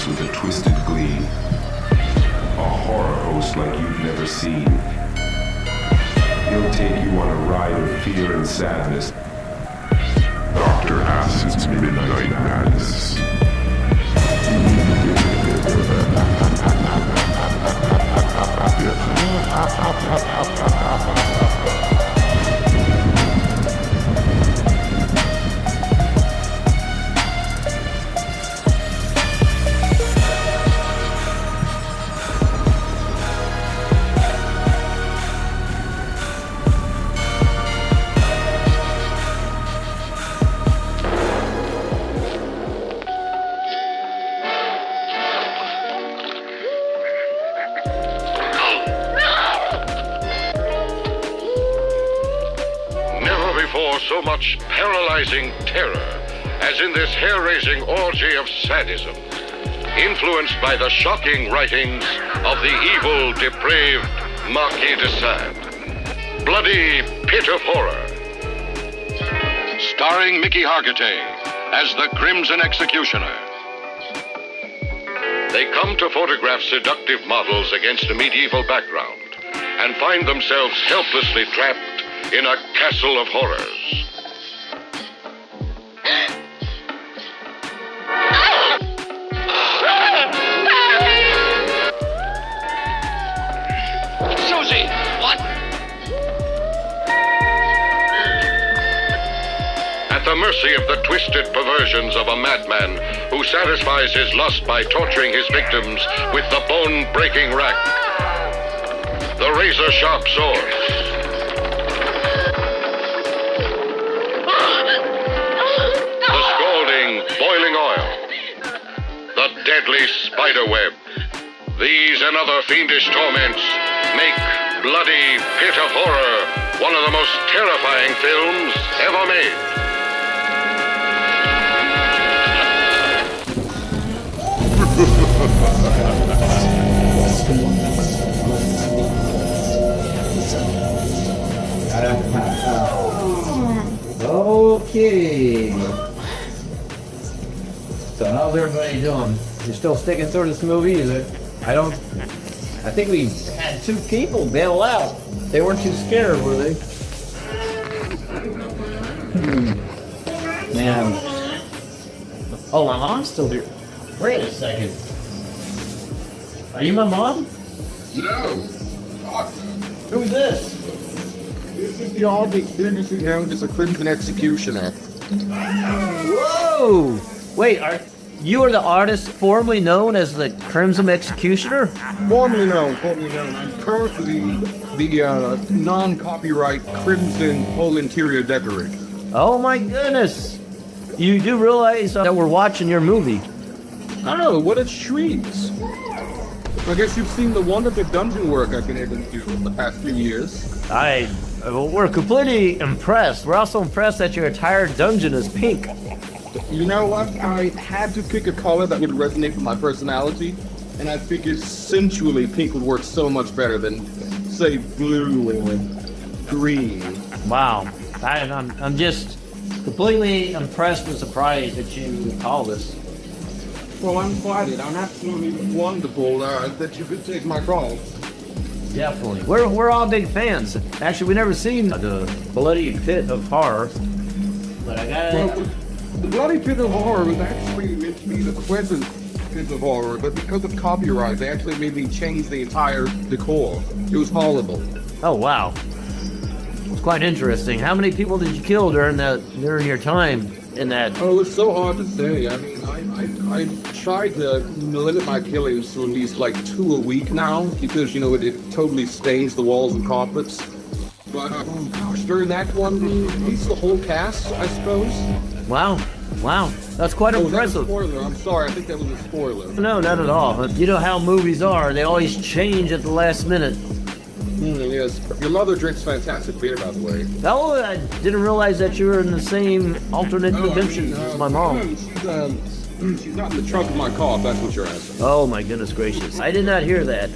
with a twisted glee. A horror host like you've never seen. He'll take you on a ride of fear and sadness. Dr. Acid's Midnight Madness. So much paralyzing terror as in this hair-raising orgy of sadism, influenced by the shocking writings of the evil, depraved Marquis de Sade. Bloody Pit of Horror. Starring Mickey Hargitay as the Crimson Executioner. They come to photograph seductive models against a medieval background and find themselves helplessly trapped in a castle of horrors. Susie, what? At the mercy of the twisted perversions of a madman who satisfies his lust by torturing his victims with the bone-breaking rack, the razor-sharp swords, boiling oil, the deadly spider web. These and other fiendish torments make Bloody Pit of Horror one of the most terrifying films ever made. Okay. So how's everybody doing? You're still sticking through this movie? I think we had two people bail out. They weren't too scared, were they? Man. Oh, my mom's still here. Wait a second. Are you my mom? No. Who's this? This is the all-big known as a Crimson Executioner. Whoa! Wait, you are the artist formerly known as the Crimson Executioner? Formerly known. I'm currently the non-copyright Crimson whole interior decorator. Oh my goodness! You do realize that we're watching your movie? Oh, what a treat! I guess you've seen the wonderful dungeon work I've been able to do in the past few years. We're completely impressed. We're also impressed that your entire dungeon is pink. You know what? I had to pick a color that would resonate with my personality, and I figured sensually pink would work so much better than, say, blue or green. Wow. I'm just completely impressed and surprised that you call this. Well, I'm flattered. I'm absolutely wonderful that you could take my call. Definitely. We're all big fans. Actually, we never seen the Bloody Pit of Horror, but I gotta... Well, the Bloody Pit of Horror was actually meant to be the Crimson Pit of Horror, but because of copyright, they actually made me change the entire decor. It was horrible. Oh, wow. It's quite interesting. How many people did you kill during your time in that? Oh, it's so hard to say. I mean, I tried to limit my killings to at least like 2 a week now, because, you know, it totally stains the walls and carpets. But, gosh, during that one, at least the whole cast, I suppose. Wow. That's quite impressive. That's a spoiler. I'm sorry. I think that was a spoiler. No, not at all. But you know how movies are. They always change at the last minute. Yes. Your mother drinks fantastic beer, by the way. Oh, I didn't realize that you were in the same alternate dimension as my mom. She's not in the trunk of my car, if that's what you're asking. Oh, my goodness gracious. I did not hear that.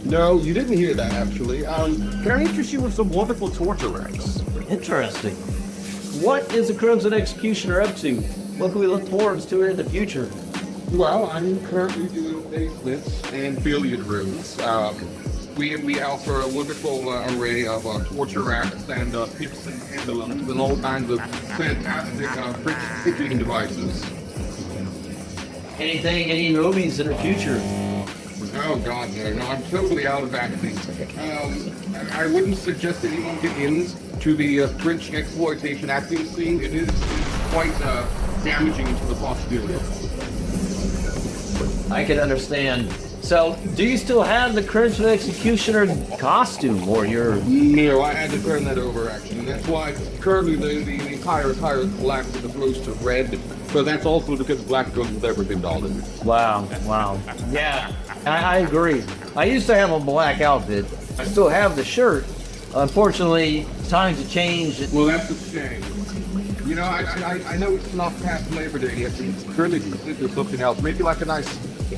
No, you didn't hear that, actually. Can I interest you with some wonderful torture racks? Interesting. What is the Crimson Executioner up to? What can we look forward to in the future? Well, I'm currently doing facelifts and billiard rooms. We offer a wonderful array of torture racks and pips and pendulums and all kinds of fantastic printing devices. Any movies in the future? Oh God, no! I'm totally out of acting. I wouldn't suggest anyone get into the French exploitation acting scene. It is quite damaging to the posterity. I can understand. So, do you still have the Crimson Executioner costume, or your? No, I had to turn that over actually. That's why currently the entire collapse is opposed to red. But that's also because black goes with everything, darling. Wow. Yeah, I agree. I used to have a black outfit. I still have the shirt. Unfortunately, times have changed. Well, that's a shame. You know, I know it's not past Labor Day yet. It's currently considered something else. Maybe like a nice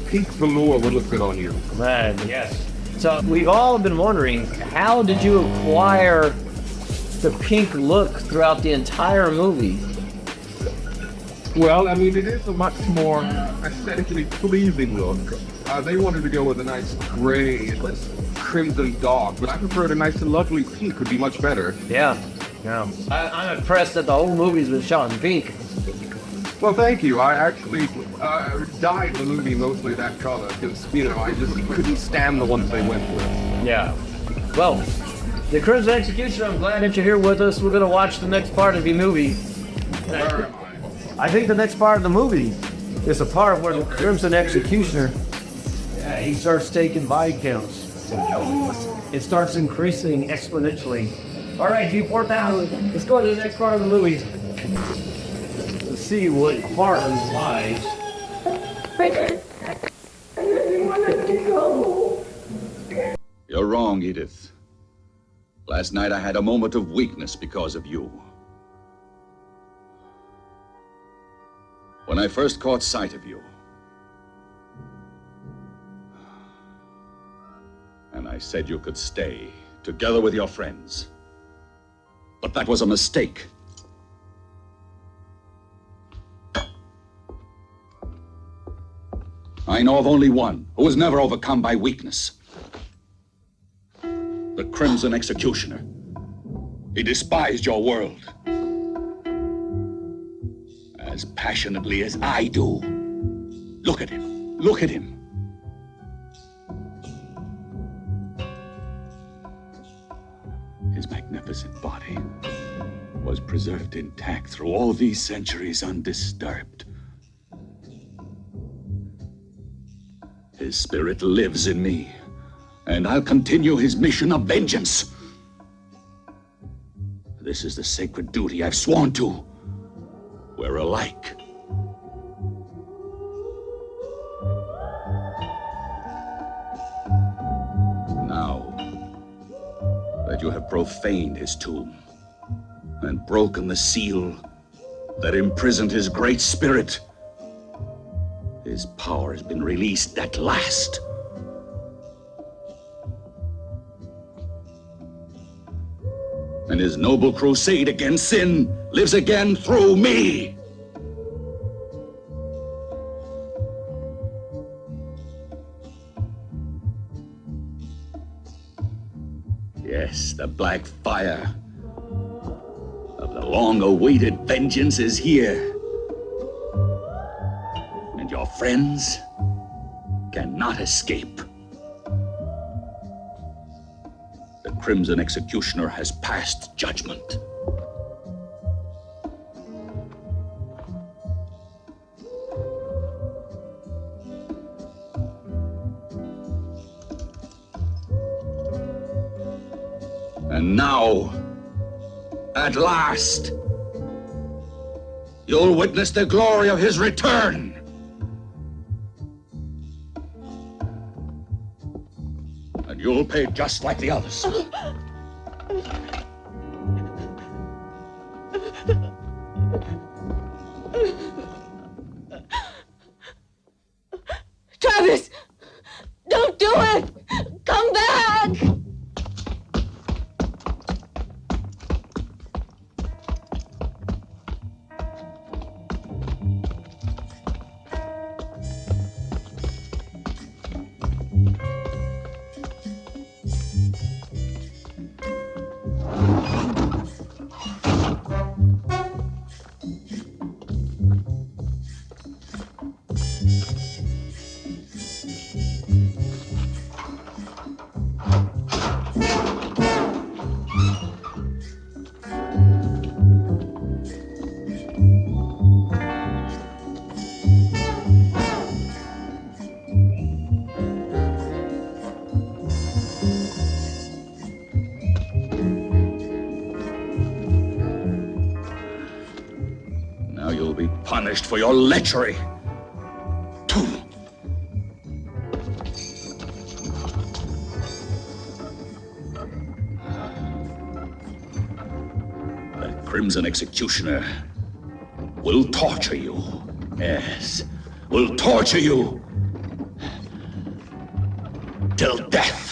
pink velour would look good on you. Man, yes. So we've all been wondering, how did you acquire the pink look throughout the entire movie? Well, I mean, it is a much more aesthetically pleasing look. They wanted to go with a nice gray and less crimson dog, but I preferred a nice and lovely pink would be much better. Yeah. I'm impressed that the whole movie's been shot in pink. Well, thank you. I actually dyed the movie mostly that color because, you know, I just couldn't stand the ones they went with. Yeah. Well, the Crimson Executioner, I'm glad that you're here with us. We're going to watch the next part of your movie. Where am I? I think the next part of the movie is a part where the Crimson Executioner, he starts taking body counts. It starts increasing exponentially. All right, G4000, let's go to the next part of the movie. Let's see what part of his lives. You're wrong, Edith. Last night I had a moment of weakness because of you. When I first caught sight of you, and I said you could stay together with your friends. But that was a mistake. I know of only one who was never overcome by weakness. The Crimson Executioner. He despised your world as passionately as I do. Look at him. Look at him. His magnificent body was preserved intact through all these centuries undisturbed. His spirit lives in me, and I'll continue his mission of vengeance. This is the sacred duty I've sworn to. We're alike. Now that you have profaned his tomb and broken the seal that imprisoned his great spirit, his power has been released at last. And his noble crusade against sin lives again through me. Yes, the black fire of the long-awaited vengeance is here. And your friends cannot escape. The Crimson Executioner has passed judgment. And now, at last, you'll witness the glory of his return. And you'll pay just like the others. Travis! Don't do it! Come back! punished for your lechery. The Crimson Executioner will torture you. Yes, will torture you till death.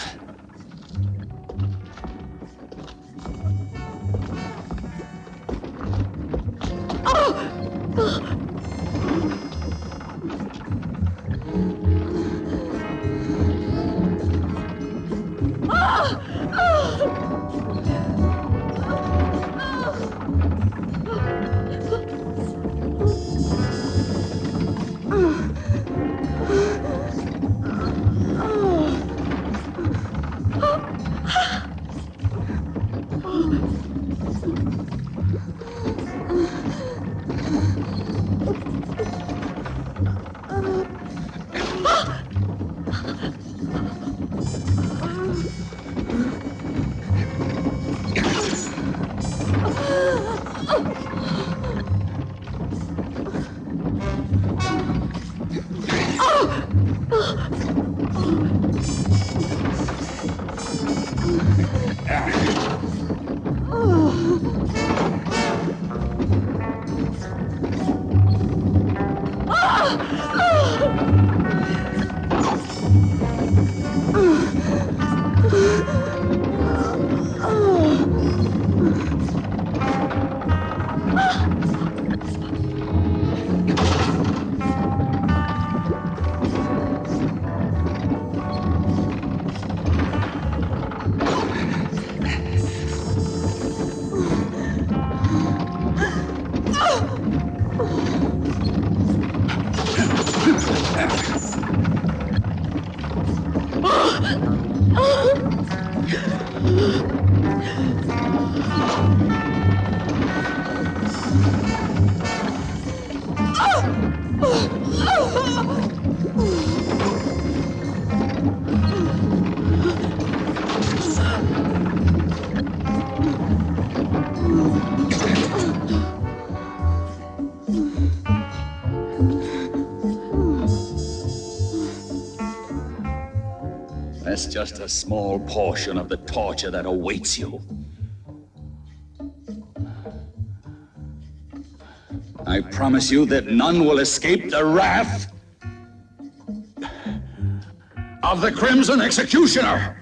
That's just a small portion of the torture that awaits you. I promise you that none will escape the wrath of the Crimson Executioner.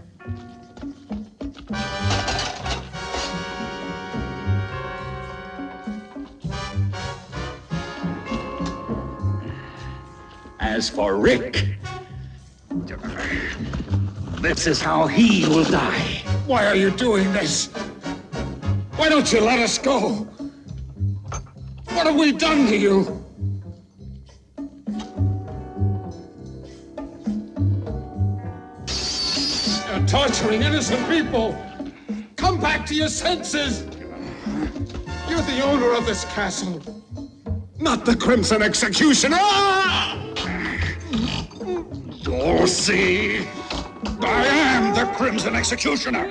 As for Rick, this is how he will die. Why are you doing this? Why don't you let us go? What have we done to you? You're torturing innocent people. Come back to your senses. You're the owner of this castle, not the Crimson Executioner. You'll see. I am the Crimson Executioner.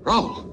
Raoul.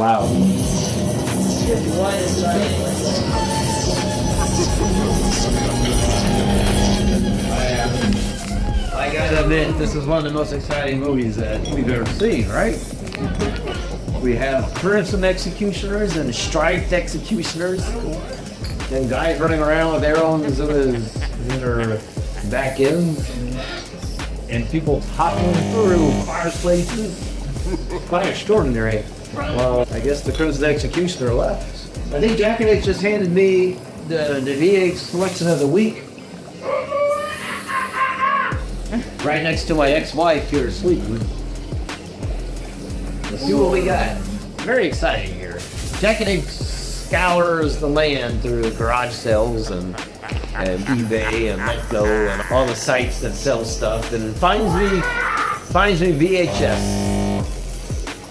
Wow. I gotta admit, this is one of the most exciting movies that we've ever seen, right? We have crimson executioners and striped executioners, and guys running around with arrows in their back ends, and people hopping through fireplaces. Quite extraordinary. Well, I guess the crimson executioner left. I think Jack and H just handed me the VH selection of the week. Right next to my ex-wife here sleeping. Let's see what we got. Very exciting here. Jack and H scours the land through garage sales and eBay and Letgo and all the sites that sell stuff, and finds me VHS.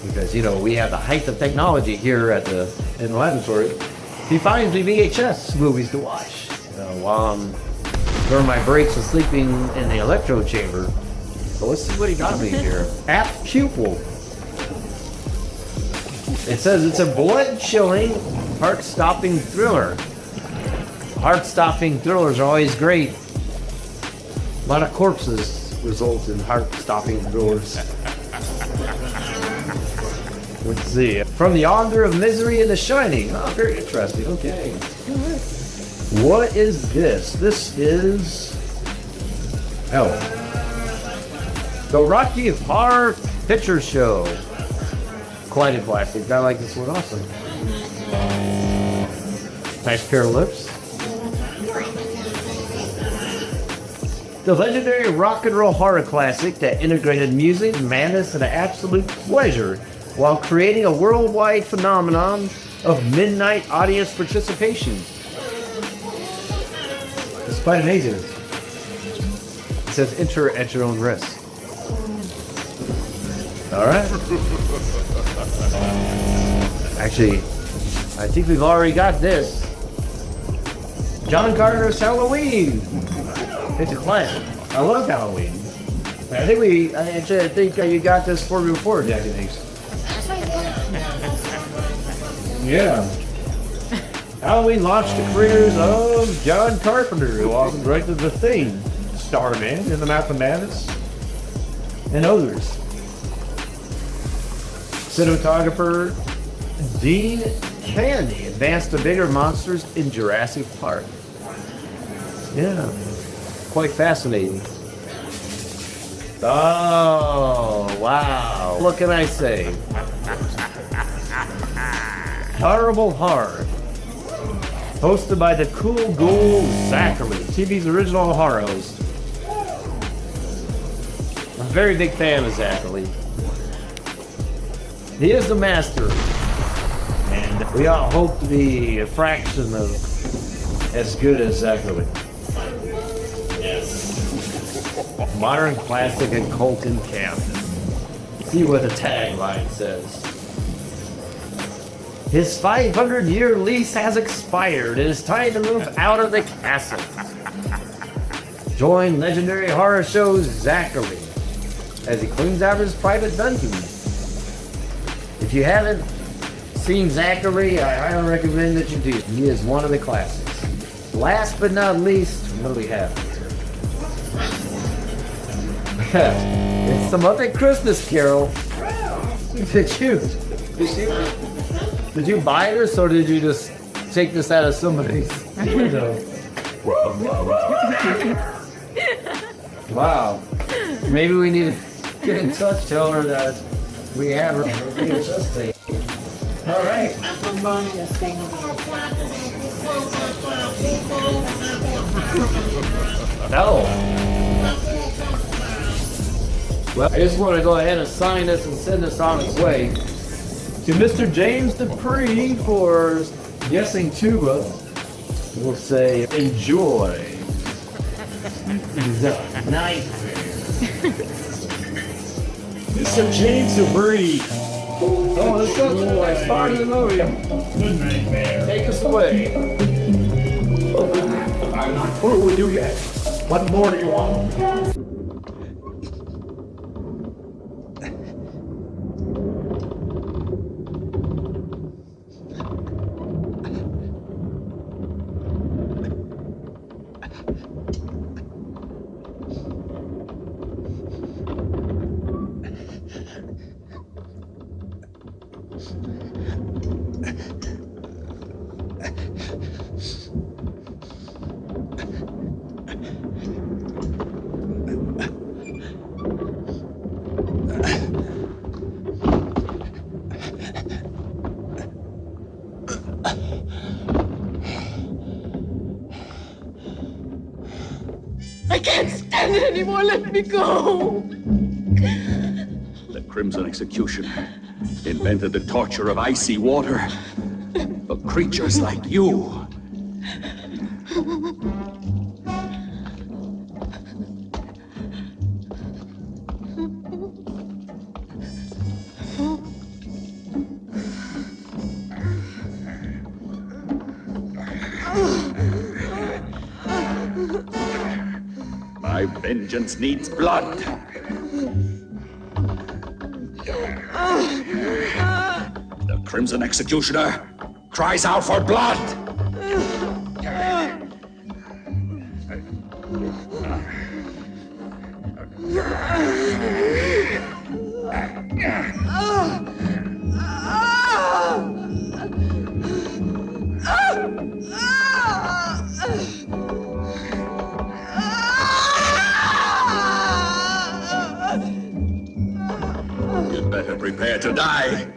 Because, you know, we have the height of technology here in the laboratory. He finds me VHS movies to watch while I'm during my breaks of sleeping in the electro chamber. So let's see what he got me here. Apt Pupil. It says it's a blood-chilling, heart-stopping thriller. Heart-stopping thrillers are always great. A lot of corpses result in heart-stopping thrillers. Let's see. From the author of Misery and The Shining. Oh, very interesting. Okay. What is this? This is... Oh. The Rocky Horror Picture Show. Quite a classic. I like this one also. Nice pair of lips. The legendary rock and roll horror classic that integrated music, madness, and absolute pleasure while creating a worldwide phenomenon of midnight audience participation. It's quite amazing. It says enter at your own risk. All right. Actually, I think we've already got this. John Carter's Halloween. It's a classic. I love Halloween. I think you got this for me before, Jack and Ace. Yeah. Halloween launched the careers of John Carpenter, who also directed The Thing, Starman in the Mouth of Madness, and others. Cinematographer Dean Candy advanced the bigger monsters in Jurassic Park. Yeah, quite fascinating. Oh, wow. What can I say? Horrible Horror. Hosted by the cool ghoul Zachary, TV's original horror host. I'm a very big fan of Zachary. He is the master. And we all hope to be a fraction of as good as Zachary. Yes. Modern classic and cult in camp. See what the tagline says. His 500-year lease has expired. It is time to move out of the castle. Join legendary horror show Zachary as he cleans out his private dungeons. If you haven't seen Zachary, I highly recommend that you do. He is one of the classics. Last but not least, what do we have? It's the Muppet Christmas Carol. Did you buy this, or did you just take this out of somebody's window? Wow. Maybe we need to get in touch, tell her that we have her VHS thing. All right. No. Well, I just want to go ahead and sign this and send this on its way to Mr. James Dupree for guessing tuba. We'll say enjoy. The nightmare. Mr. James Dupree. Oh, let's go. It's part of the movie. Good nightmare. Take us away. What would you get? What more do you want? anymore. Let me go. The Crimson Executioner invented the torture of icy water for creatures like you. My vengeance needs blood. The Crimson Executioner cries out for blood. You'd better prepare to die,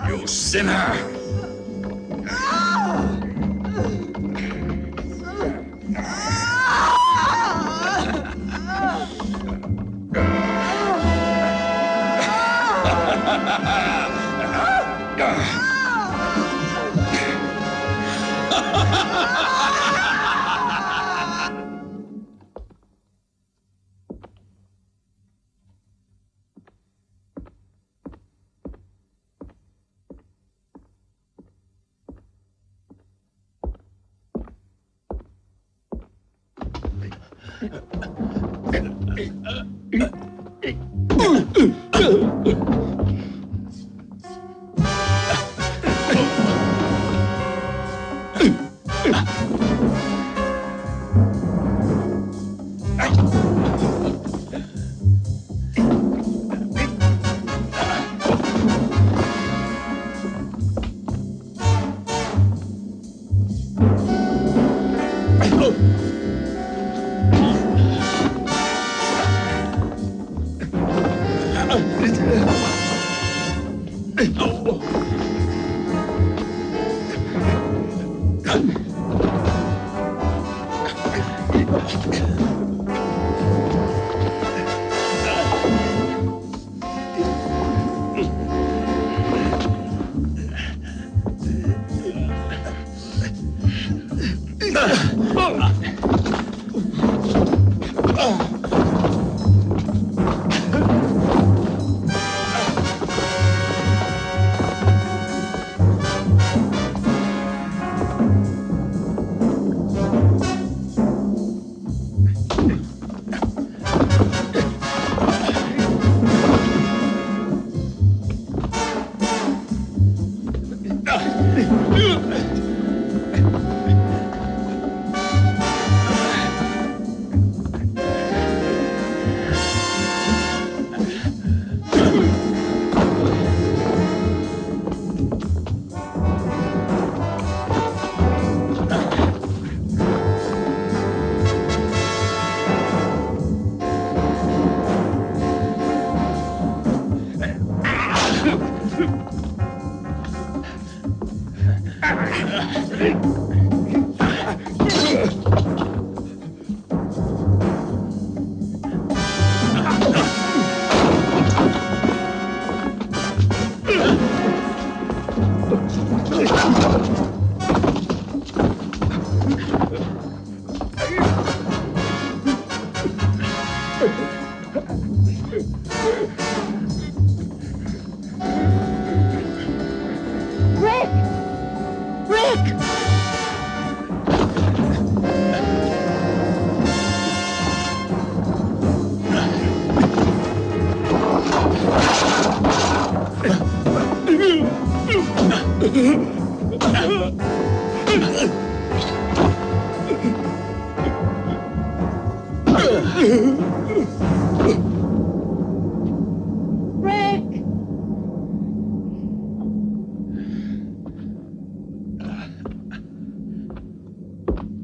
you sinner.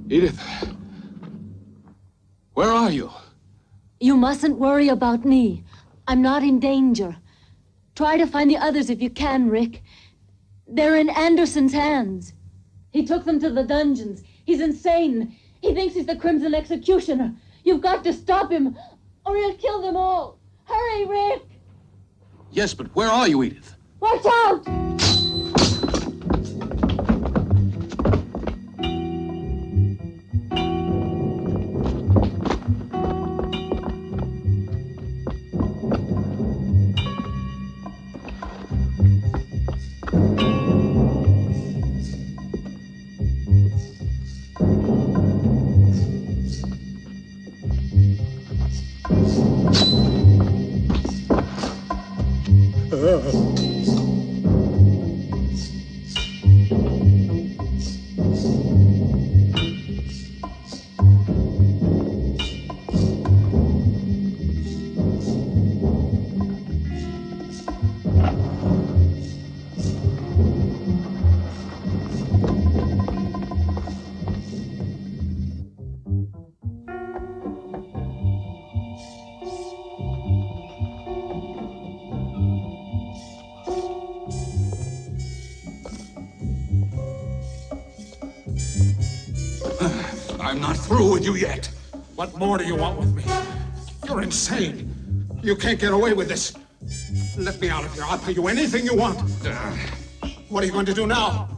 Edith, where are you? You mustn't worry about me. I'm not in danger. Try to find the others if you can, Rick. They're in Anderson's hands. He took them to the dungeons. He's insane. He thinks he's the Crimson Executioner. You've got to stop him. or he'll kill them all. Hurry, Rick! Yes, but where are you, Edith? Watch out! I'm not through with you yet. What more do you want with me? You're insane. You can't get away with this. Let me out of here. I'll pay you anything you want. What are you going to do now?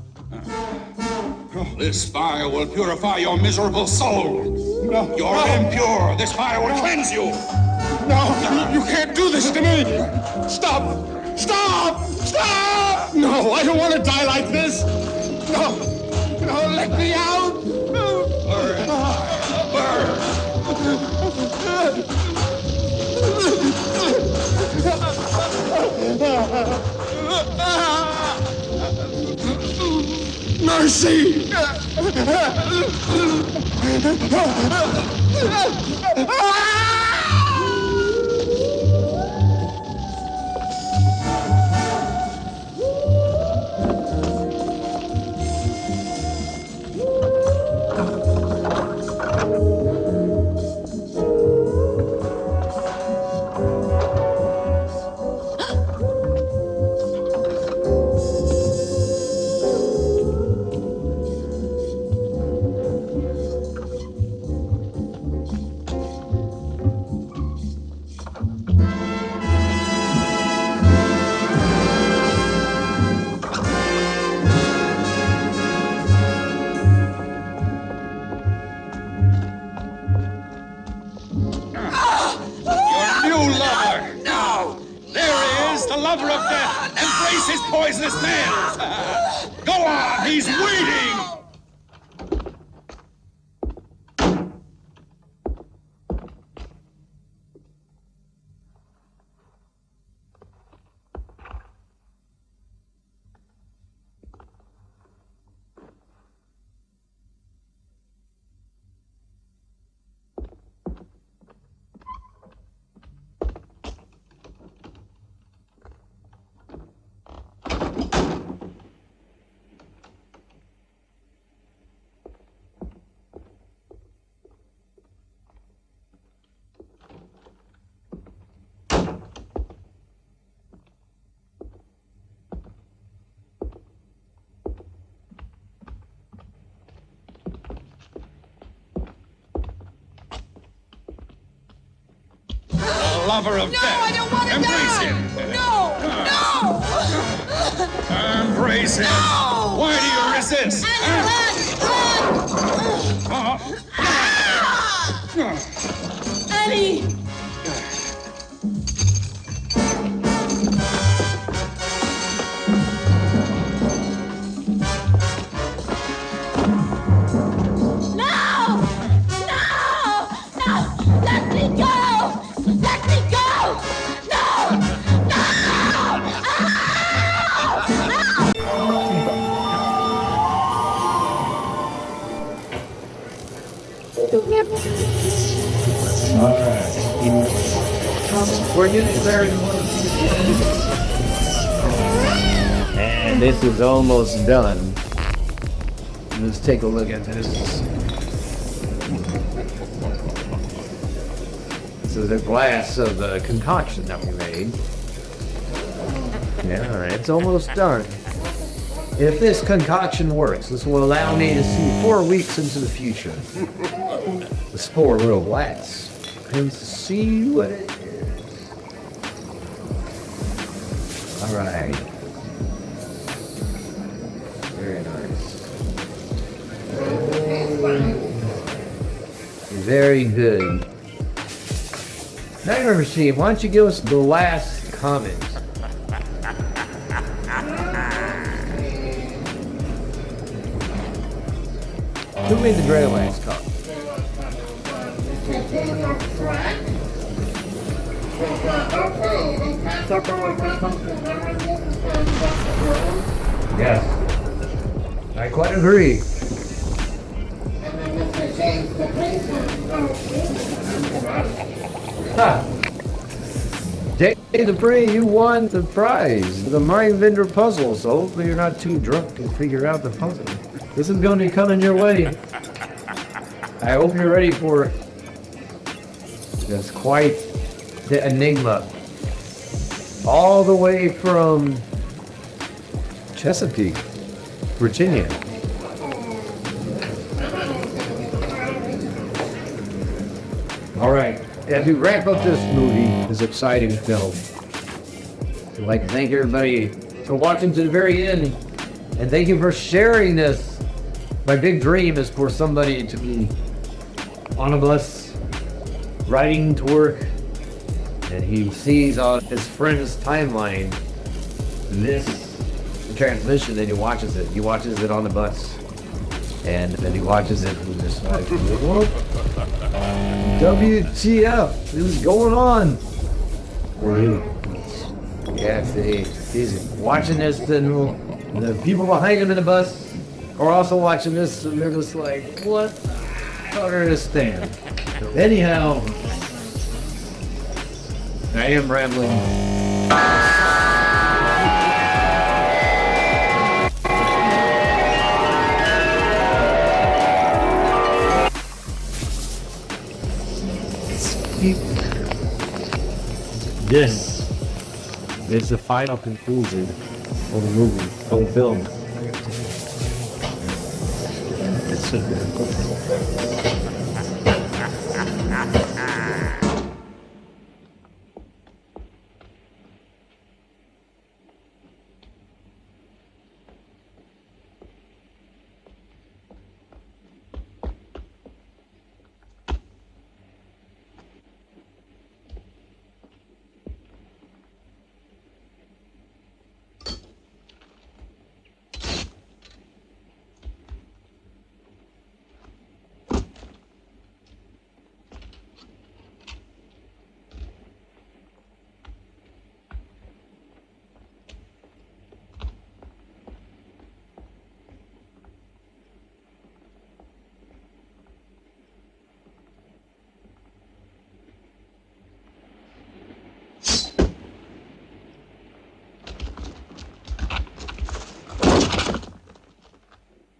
This fire will purify your miserable soul. No. You're impure. This fire will cleanse you. No, you can't do this to me. Stop! Stop! Stop! No, I don't want to die like this. No, no, let me out. Mercy! Lover of death, embrace his poisonous nails. Go on, he's waiting. Lover of death. I don't want to Embrace die. him. No! Embrace him. No! Why do you resist? Annie! We're getting there. And this is almost done. Let's take a look at this. This is a glass of the concoction that we made. Yeah, it's almost done. If this concoction works, this will allow me to see 4 weeks into the future. This poor little glass. and see what it is. All right. Very nice. Very good. Nightmare Machine, why don't you give us the last comment? Who made the very last comment? Yes. I quite agree. Ha! Dave Dupree, you won the prize, the Mind Vendor puzzle, so hopefully you're not too drunk to figure out the puzzle. This is going to be coming your way. I hope you're ready for it. That's quite the enigma. All the way from Chesapeake, Virginia. All right, as we wrap up this movie, this exciting film, I'd like to thank everybody for watching to the very end, and thank you for sharing this. My big dream is for somebody to be on a bus, riding to work, and he sees on his friend's timeline this transmission, and he watches it. He watches it on the bus, and then he watches it and just like, WTF? This is going on. Yeah, he's watching this, then the people behind him in the bus are also watching this, and they're just like, what? I don't understand. Anyhow, I am rambling. This is the final conclusion of the movie, of the film.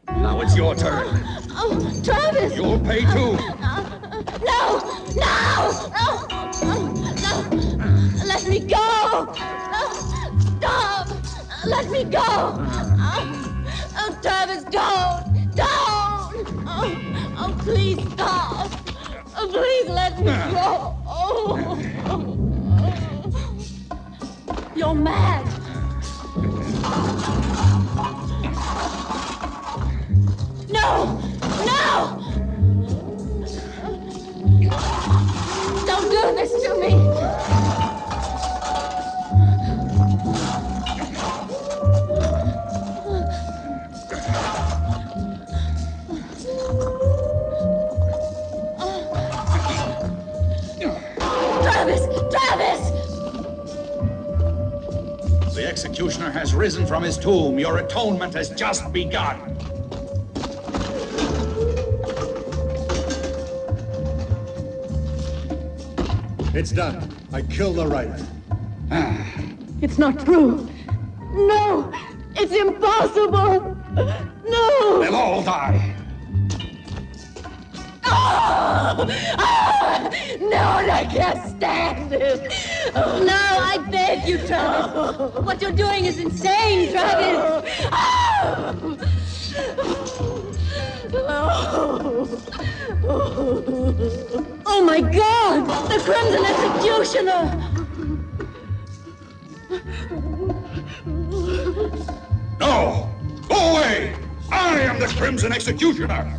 Now it's your turn. Oh, Travis! You'll pay too. No! Let me go! No! Stop! Let me go! Oh, Travis, don't! Don't! Oh, please stop! Oh, please let me go! Oh. You're mad! No! No! Don't do this to me! Travis! The executioner has risen from his tomb. Your atonement has just begun. It's done. I killed the writer. It's not true. No! It's impossible! No! They'll all die. Oh! Ah! No, I can't stand it! Oh, no, I beg you, Travis! What you're doing is insane, Travis! Ah! Oh my God! The Crimson Executioner! No! Go away! I am the Crimson Executioner!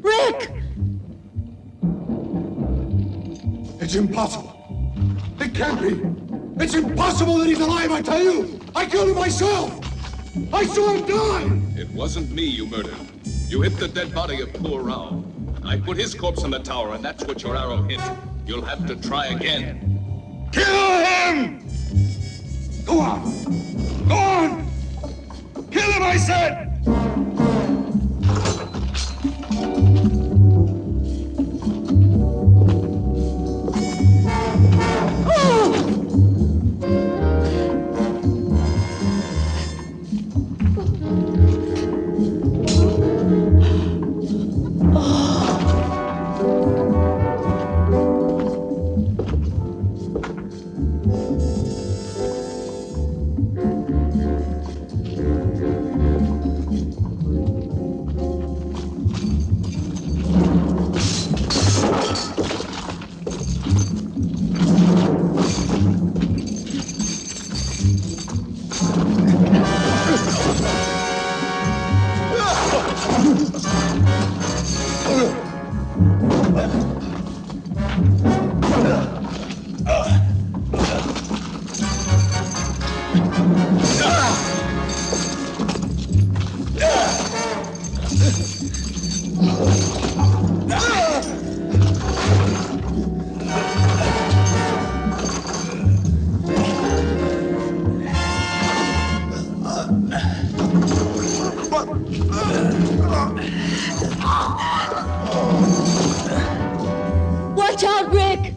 Rick! It's impossible. It can't be. It's impossible that he's alive, I tell you! I killed him myself! I saw him die! It wasn't me you murdered. You hit the dead body of poor Rao. I put his corpse in the tower, and that's what your arrow hit. You'll have to try again. Kill him! Go on! Go on! Kill him, I said! Watch out, Rick!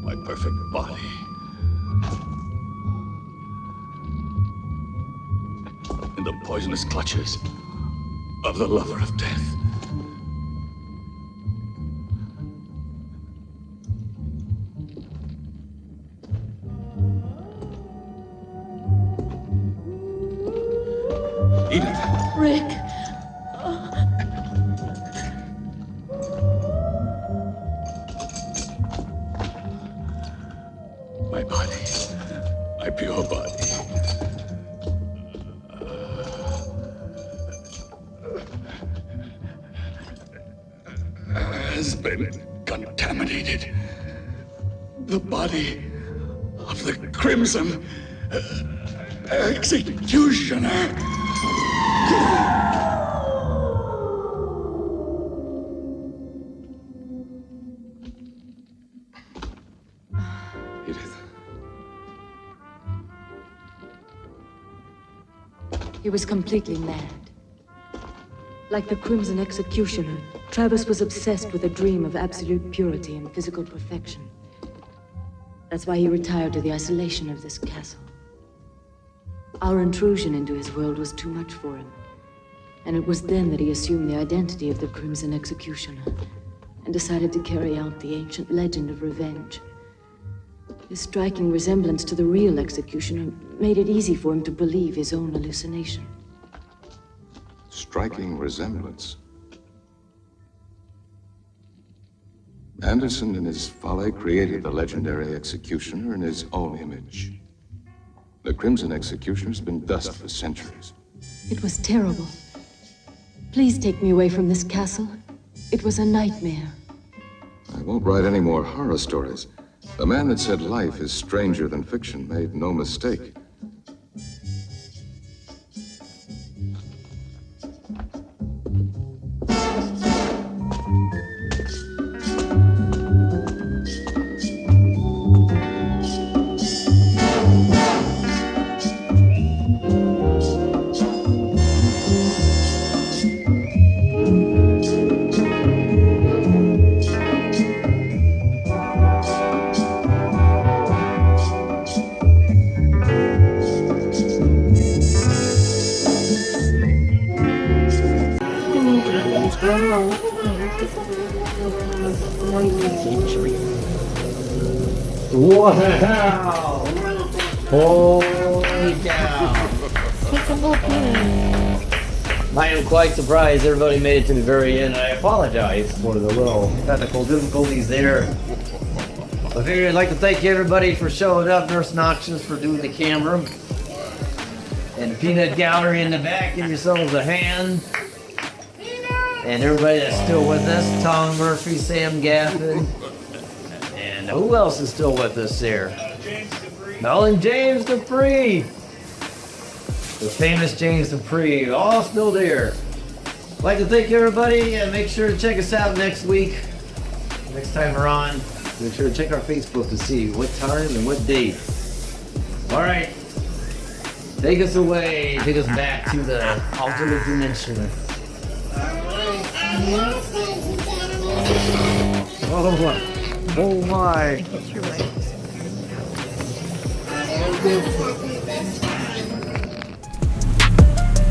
My perfect body. In the poisonous clutches of the lover of death. Eat it. Rick. My body. My pure body. Has been contaminated. The body of the Crimson Executioner. Edith. He was completely mad. Like the Crimson Executioner, Travis was obsessed with a dream of absolute purity and physical perfection. That's why he retired to the isolation of this castle. Our intrusion into his world was too much for him. And it was then that he assumed the identity of the Crimson Executioner and decided to carry out the ancient legend of revenge. His striking resemblance to the real executioner made it easy for him to believe his own hallucination. Striking resemblance. Anderson in his folly created the legendary executioner in his own image. The Crimson Executioner's been dust for centuries. It was terrible. Please take me away from this castle. It was a nightmare. I won't write any more horror stories. The man that said life is stranger than fiction made no mistake. Wow! Holy cow! I am quite surprised everybody made it to the very end. I apologize for the little technical difficulties there. I figured I'd like to thank everybody for showing up. Nurse Noxious for doing the camera. And the Peanut Gallery in the back, give yourselves a hand. And everybody that's still with us, Tom Murphy, Sam Gaffin. And who else is still with us there? Mel and James Dupree. The famous James Dupree, all still there. I'd like to thank everybody and make sure to check us out next week. Next time we're on, make sure to check our Facebook to see what time and what date. All right. Take us away. Take us back to the alternate dimension. Oh my. Oh my.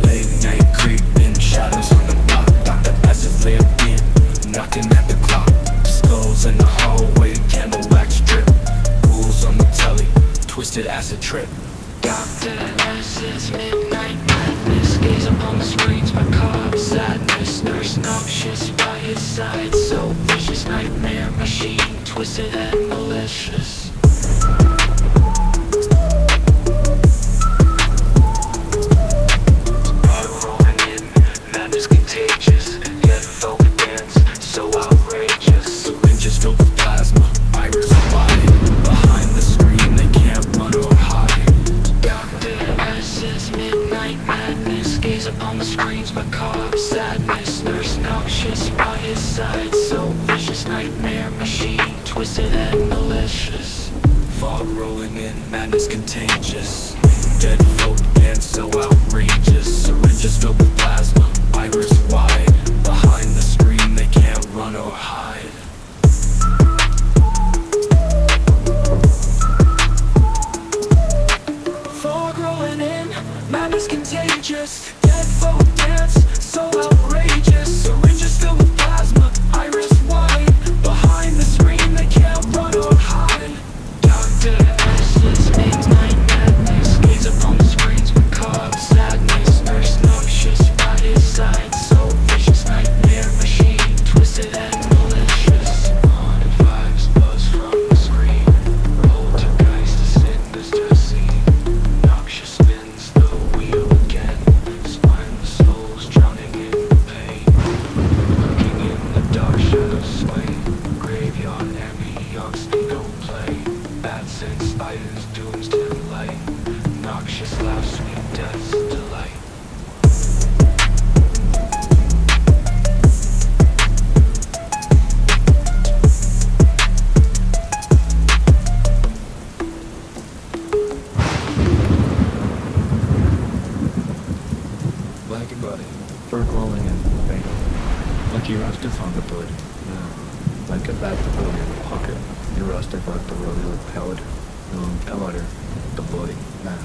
Late night creeping, shadows on the block. Dr. Acid flare again, knocking at the clock. Skulls in the hallway, candle wax drip. Ghouls on the telly, twisted acid trip. Dr. Acid's midnight madness. Gaze upon the screens, macabre sadness. Nurse noxious by his side, so vicious. Nightmare machine, twisted and malicious. Rolling in, madness contagious. Yet folk dance, so outrageous. Syringes filled with plasma, iris wide. Behind the screen, they can't run or hide. Dr. Acid's midnight madness. Gaze upon the screens, macabre sadness. Nurse noxious by his side, so vicious. Nightmare machine, twisted and malicious. Fog rolling in, madness contagious. Dead folk dance, so outrageous. Syringes filled with plasma, iris wide. Behind the screen, they can't run or hide. Fog rolling in, madness contagious. Dead folk dance, so outrageous. Syringes filled with plasma, iris wide. Behind the screen, they can't run or hide. Dr. Acid's midnight madness. Gaze upon the screens, macabre sadness. Nurse noxious by his side, so vicious. Nightmare machine, twisted and malicious. Haunted vibes buzz from the screen. Poltergeist is sinister scene. Noxious spins the wheel again. Spineless souls drowning in pain. Lurking in the dark shadows sway. Graveyard ambiance, they don't play. Bats and spiders, doomsday light. Noxious laughs, sweet death's delight. to find the body. Like a bat the body in the pocket. You rust about the road with powder. Powder the body now.